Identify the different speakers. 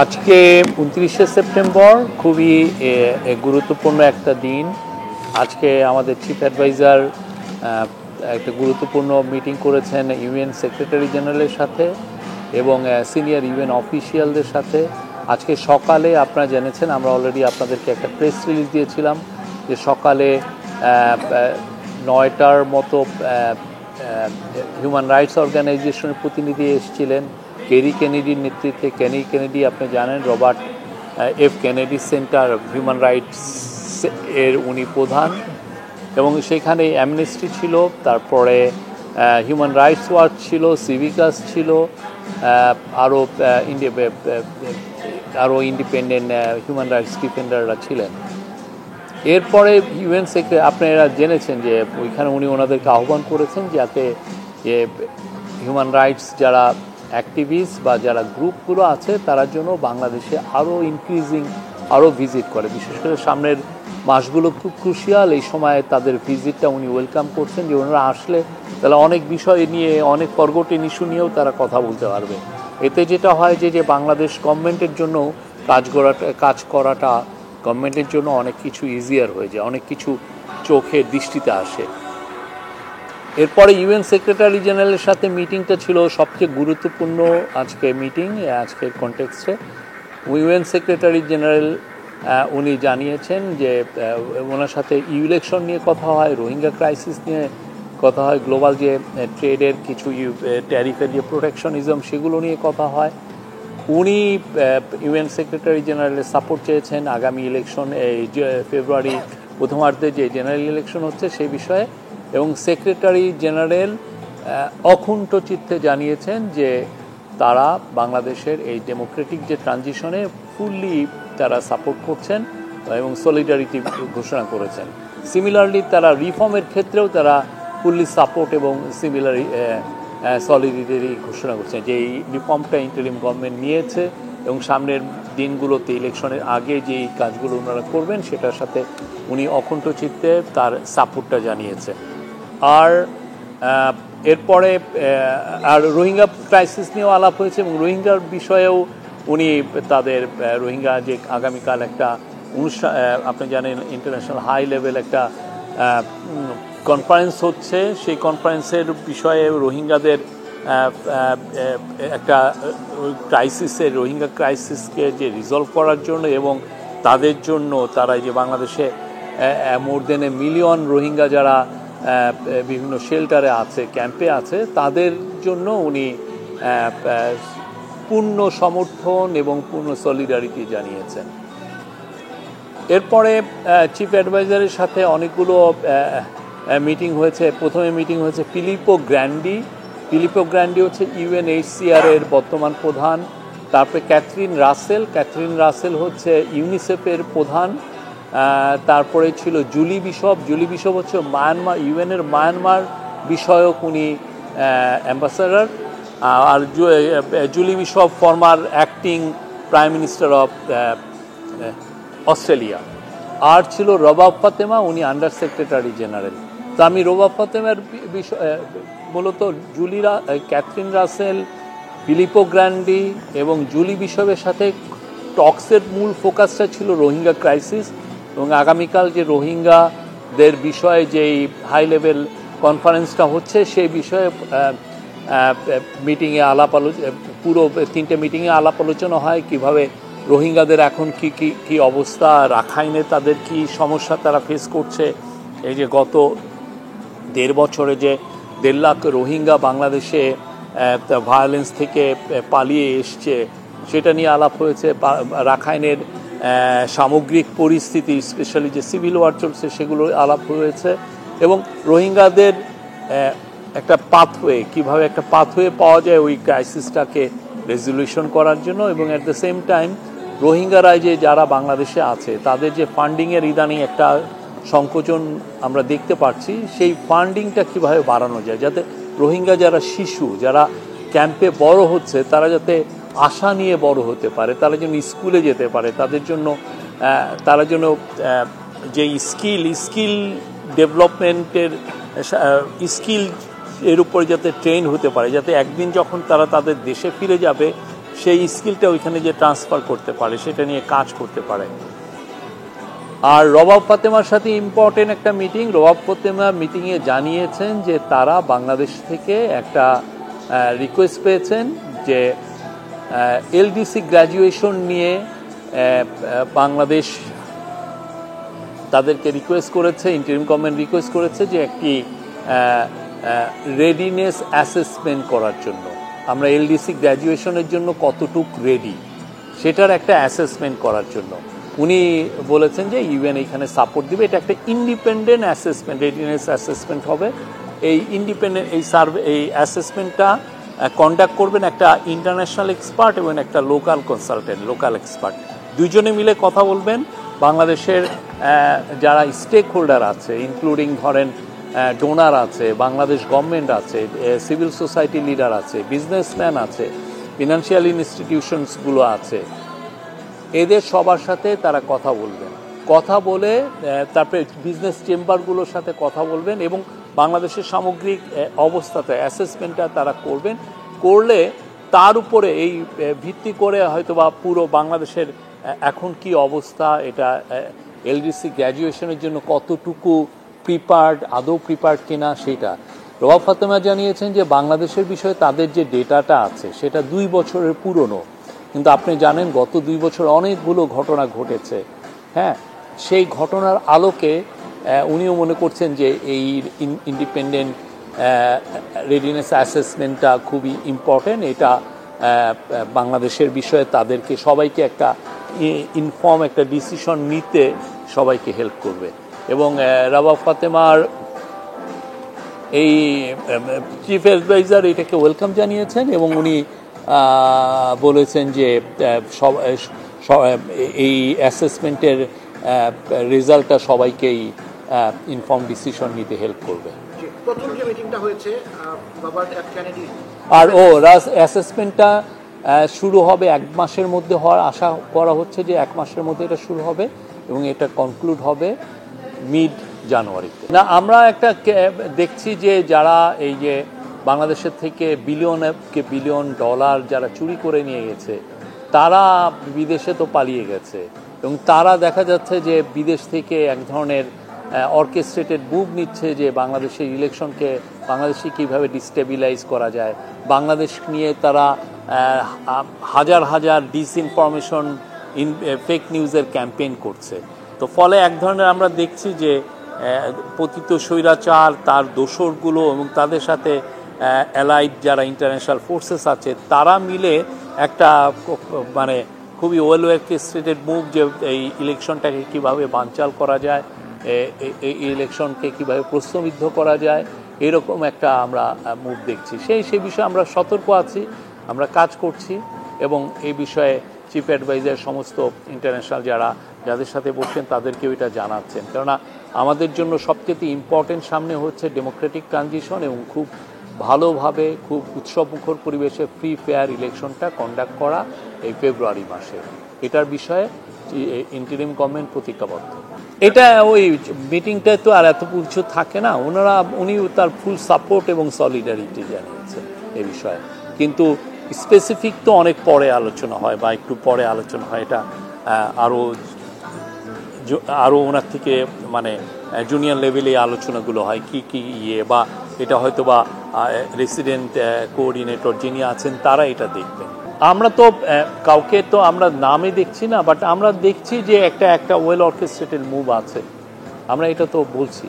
Speaker 1: আজকে 29শে সেপ্টেম্বর খুবই গুরুত্বপূর্ণ একটা দিন। আজকে আমাদের চিফ অ্যাডভাইজার একটা গুরুত্বপূর্ণ মিটিং করেছেন ইউএন সেক্রেটারি জেনারেলের সাথে এবং সিনিয়র ইউএন অফিসিয়ালদের সাথে। আজকে সকালে আপনারা জেনেছেন, আমরা অলরেডি আপনাদেরকে একটা প্রেস রিলিজ দিয়েছিলাম যে সকালে 9টার মতো হিউম্যান রাইটস অর্গানাইজেশনের প্রতিনিধি এসেছিলেন। কেরি কেনেডির নেতৃত্বে। কেনি কেনেডি আপনি জানেন, Robert F Kennedy centre human rights এর উনি প্রধান, এবং সেখানে অ্যামনেস্টি ছিল, তারপরে হিউম্যান রাইটস ওয়াচ ছিল, সিভিকাস ছিল, আরও ইন্ডিপেন্ডেন্ট হিউম্যান রাইটস ডিফেন্ডাররা ছিলেন। এরপরে ইউএন সেক্রেটারি আপনারা জেনেছেন যে ওইখানে উনি ওনাদেরকে আহ্বান করেছেন যাতে হিউম্যান রাইটস যারা অ্যাক্টিভিস্ট বা যারা গ্রুপগুলো আছে তারা জন্য বাংলাদেশে আরও ভিজিট করে। বিশেষ করে সামনের মাসগুলো খুব ক্রুশিয়াল, এই সময় তাদের ভিজিটটা উনি ওয়েলকাম করছেন, যে ওনারা আসলে তাহলে অনেক বিষয় নিয়ে, অনেক ফরগটেন ইস্যু নিয়েও তারা কথা বলতে পারবে। এতে যেটা হয় যে বাংলাদেশ গভর্নমেন্টের জন্য কাজ করাটা গভর্নমেন্টের জন্য অনেক কিছু ইজিয়ার হয়ে যায়, অনেক কিছু চোখের দৃষ্টিতে আসে। এরপরে ইউএন সেক্রেটারি জেনারেলের সাথে মিটিংটা ছিল সবচেয়ে গুরুত্বপূর্ণ আজকে মিটিং, আজকের কনটেক্সটে। ইউএন সেক্রেটারি জেনারেল উনি জানিয়েছেন যে ওনার সাথে ইলেকশন নিয়ে কথা হয়, রোহিঙ্গা ক্রাইসিস নিয়ে কথা হয়, গ্লোবাল যে ট্রেডের কিছু ট্যারিফের যে প্রোটেকশনিজম সেগুলো নিয়ে কথা হয়। উনি ইউএন সেক্রেটারি জেনারেলের সাপোর্ট চেয়েছেন আগামী ইলেকশন, এই ফেব্রুয়ারি প্রথমার্ধে যে জেনারেল ইলেকশন হচ্ছে সেই বিষয়ে, এবং সেক্রেটারি জেনারেল অকুণ্ঠ চিত্তে জানিয়েছেন যে তারা বাংলাদেশের এই ডেমোক্রেটিক যে ট্রানজিশনে ফুললি তারা সাপোর্ট করছেন এবং সলিডারিটি ঘোষণা করেছেন। সিমিলারলি তারা রিফর্মের ক্ষেত্রেও তারা ফুললি সাপোর্ট এবং সলিডারিটি ঘোষণা করছেন, যে এই রিফর্মটা ইন্টারিম গভর্নমেন্ট নিয়েছে এবং সামনের দিনগুলোতে ইলেকশনের আগে যেই কাজগুলো ওনারা করবেন সেটার সাথে উনি অকুণ্ঠ চিত্তে তার সাপোর্টটা জানিয়েছে। আর এরপরে রোহিঙ্গা ক্রাইসিস নিয়েও আলাপ হয়েছে, এবং রোহিঙ্গার বিষয়েও উনি তাদের রোহিঙ্গা যে আগামীকাল একটা অনুষ্ঠান, আপনি জানেন ইন্টারন্যাশনাল হাই লেভেল একটা কনফারেন্স হচ্ছে, সেই কনফারেন্সের বিষয়ে রোহিঙ্গাদের একটা ক্রাইসিসের, রোহিঙ্গা ক্রাইসিসকে যে রিজলভ করার জন্য এবং তাদের জন্য তারা যে বাংলাদেশে মোর দেন এ মিলিয়ন রোহিঙ্গা যারা বিভিন্ন শেল্টারে আছে, ক্যাম্পে আছে, তাদের জন্য উনি পূর্ণ সমর্থন এবং পূর্ণ সলিডারিটি জানিয়েছেন। এরপরে চিফ অ্যাডভাইজারের সাথে অনেকগুলো মিটিং হয়েছে। প্রথমে মিটিং হয়েছে ফিলিপো গ্র্যান্ডি হচ্ছে ইউএনএইচসিআর এর বর্তমান প্রধান। তারপরে ক্যাথরিন রাসেল হচ্ছে ইউনিসেফের প্রধান। তারপরে ছিল জুলি বিশপ হচ্ছে মায়ানমার, ইউএনের মায়ানমার বিষয়ক উনি অ্যাম্বাসাডার। আর Julie Bishop former acting prime minister of Australia. আর ছিল রবাব ফাতেমা, উনি আন্ডার সেক্রেটারি জেনারেল। তো আমি রবাব ফাতেমার মূলত ক্যাথরিন রাসেল, ফিলিপো গ্র্যান্ডি এবং জুলি বিশপের সাথে টক্সের মূল ফোকাসটা ছিল রোহিঙ্গা ক্রাইসিস, এবং আগামীকাল যে রোহিঙ্গাদের বিষয়ে যেই হাই লেভেল কনফারেন্সটা হচ্ছে সেই বিষয়ে মিটিংয়ে পুরো 3টে মিটিংয়ে আলাপ আলোচনা হয়, কিভাবে রোহিঙ্গাদের এখন কি অবস্থা, রাখাইনে তাদের কি সমস্যা তারা ফেস করছে, এই যে গত 1.5 বছরে যে 1.5 লাখ রোহিঙ্গা বাংলাদেশে ভায়োলেন্স থেকে পালিয়ে এসছে সেটা নিয়ে আলাপ হয়েছে। রাখাইনের সামগ্রিক পরিস্থিতি, স্পেশালি যে সিভিল ওয়ার চলছে সেগুলো আলাপ হয়েছে, এবং রোহিঙ্গাদের একটা পাথওয়ে, কীভাবে একটা পাথওয়ে পাওয়া যায় ওই ক্রাইসিসটাকে রেজলিউশন করার জন্য, এবং অ্যাট দ্য সেম টাইম রোহিঙ্গারা যে যারা বাংলাদেশে আছে তাদের যে ফান্ডিংয়ের ইদানিং একটা সংকোচন আমরা দেখতে পাচ্ছি, সেই ফান্ডিংটা কীভাবে বাড়ানো যায় যাতে রোহিঙ্গা যারা শিশু, যারা ক্যাম্পে বড় হচ্ছে, তারা যাতে আশা নিয়ে বড় হতে পারে, তারা যেন স্কুলে যেতে পারে, তারা যেন যে স্কিল ডেভেলপমেন্টের স্কিল এর উপরে যাতে ট্রেন হতে পারে, যাতে একদিন যখন তারা তাদের দেশে ফিরে যাবে সেই স্কিলটা ওইখানে যে ট্রান্সফার করতে পারে, সেটা নিয়ে কাজ করতে পারে। আর রবাব ফাতেমার সাথে ইম্পর্টেন্ট একটা মিটিং, রবাব ফাতেমা মিটিংয়ে জানিয়েছেন যে তারা বাংলাদেশ থেকে একটা রিকোয়েস্ট পেয়েছেন যে এলডিসি গ্র্যাজুয়েশন নিয়ে বাংলাদেশ তাদেরকে রিকোয়েস্ট করেছে, ইন্টারিম গভর্নমেন্ট রিকোয়েস্ট করেছে যে একটি রেডিনেস অ্যাসেসমেন্ট করার জন্য, আমরা এলডিসি গ্র্যাজুয়েশনের জন্য কতটুক রেডি সেটার একটা অ্যাসেসমেন্ট করার জন্য উনি বলেছেন যে ইউএন এখানে সাপোর্ট দিবে। এটা একটা ইন্ডিপেন্ডেন্ট অ্যাসেসমেন্ট, রেডিনেস অ্যাসেসমেন্ট হবে। এই ইন্ডিপেন্ডেন্ট এই এই অ্যাসেসমেন্টটা কন্ডাক্ট করবেন একটা ইন্টারন্যাশনাল এক্সপার্ট এবং একটা লোকাল কনসালটেন্ট, লোকাল এক্সপার্ট, দুইজনে মিলে কথা বলবেন। বাংলাদেশের যারা স্টেক হোল্ডার আছে, ইনক্লুডিং ধরেন ডোনার আছে, বাংলাদেশ গভর্নমেন্ট আছে, সিভিল সোসাইটি লিডার আছে, বিজনেসম্যান আছে, ফিনান্সিয়াল ইনস্টিটিউশনসগুলো আছে, এদের সবার সাথে তারা কথা বলবেন। কথা বলে তারপরে বিজনেস চেম্বারগুলোর সাথে কথা বলবেন এবং বাংলাদেশের সামগ্রিক অবস্থাতে অ্যাসেসমেন্টটা তারা করবেন। করলে তার উপরে এই ভিত্তি করে হয়তো বা পুরো বাংলাদেশের এখন কি অবস্থা, এটা এলডিসি গ্র্যাজুয়েশনের জন্য কতটুকু প্রিপার্ড, আদৌ প্রিপার্ড কিনা সেটা। রবাব ফাতেমা জানিয়েছেন যে বাংলাদেশের বিষয়ে তাদের যে ডেটাটা আছে সেটা 2 বছরের পুরনো, কিন্তু আপনি জানেন গত 2 বছর অনেকগুলো ঘটনা ঘটেছে। হ্যাঁ, সেই ঘটনার আলোকে উনিও মনে করছেন যে এই ইন্ডিপেন্ডেন্ট রেডিনেস অ্যাসেসমেন্টটা খুবই ইম্পর্টেন্ট। এটা বাংলাদেশের বিষয়ে তাদেরকে সবাইকে একটা ইনফর্ম একটা ডিসিশন নিতে সবাইকে হেল্প করবে। এবং রবাব ফাতেমার এই চিফ অ্যাডভাইজার এটাকে ওয়েলকাম জানিয়েছেন এবং উনি বলেছেন যে এই অ্যাসেসমেন্টের রেজাল্টটা সবাইকেই ইনফর্ম ডিসিশন নিতে হেল্প করবে।
Speaker 2: প্রথম যে মিটিংটা হয়েছে
Speaker 1: আর অ্যাসেসমেন্টটা শুরু হবে 1 মাসের মধ্যে হওয়ার আশা করা হচ্ছে, যে 1 মাসের মধ্যে এটা শুরু হবে এবং এটা কনক্লুড হবে মিড জানুয়ারিতে। না, আমরা একটা দেখছি যে যারা এই যে বাংলাদেশের থেকে বিলিয়ন ডলার যারা চুরি করে নিয়ে গেছে, তারা বিদেশে তো পালিয়ে গেছে এবং তারা দেখা যাচ্ছে যে বিদেশ থেকে এক ধরনের অর্কেস্ট্রেটেড মুভ নিচ্ছে যে বাংলাদেশের ইলেকশনকে বাংলাদেশে কীভাবে ডিস্টেবিলাইজ করা যায়। বাংলাদেশ নিয়ে তারা হাজার হাজার ডিসইনফরমেশন, ফেক নিউজের ক্যাম্পেইন করছে। তো ফলে এক ধরনের আমরা দেখছি যে পতিত স্বৈরাচার, তার দোসরগুলো এবং তাদের সাথে অ্যালাইড যারা ইন্টারন্যাশনাল ফোর্সেস আছে, তারা মিলে একটা মানে খুবই ওয়েল অর্কেস্ট্রেটেড মুভ, যে এই ইলেকশনটাকে কীভাবে বানচাল করা যায়, এই ইলেকশনকে কীভাবে প্রশ্নবিদ্ধ করা যায়, এরকম একটা আমরা মুভ দেখছি। সেই বিষয়ে আমরা সতর্ক আছি, আমরা কাজ করছি এবং এই বিষয়ে চিফ অ্যাডভাইজার সমস্ত ইন্টারন্যাশনাল যাদের সাথে বসছেন তাদেরকেও এটা জানাচ্ছেন। কেননা আমাদের জন্য সবচেয়ে ইম্পর্টেন্ট সামনে হচ্ছে ডেমোক্রেটিক ট্রানজিশন এবং খুব ভালোভাবে খুব উৎসবমুখর পরিবেশে ফ্রি ফেয়ার ইলেকশনটা কন্ডাক্ট করা এই ফেব্রুয়ারি মাসে। এটার বিষয়ে ইন্টারিম গভর্নমেন্ট প্রতিজ্ঞাবদ্ধ। এটা ওই মিটিংটায় তো আর এত কিছু থাকে না, উনি তার ফুল সাপোর্ট এবং সলিডারিটি জানিয়েছেন এ বিষয়ে। কিন্তু স্পেসিফিক তো অনেক পরে আলোচনা হয় বা একটু পরে আলোচনা হয়, এটা আরও ওনার থেকে মানে জুনিয়র লেভেলে আলোচনাগুলো হয় কি বা এটা হয়তো বা রেসিডেন্ট কোঅর্ডিনেটর যিনি আছেন তারা এটা দেখবেন। আমরা তো কাউকে তো আমরা নামে দেখছি না, বাট আমরা দেখছি যে একটা ওয়েল অর্কেস্ট্রেটেড মুভ আছে, আমরা এটা তো বলছি।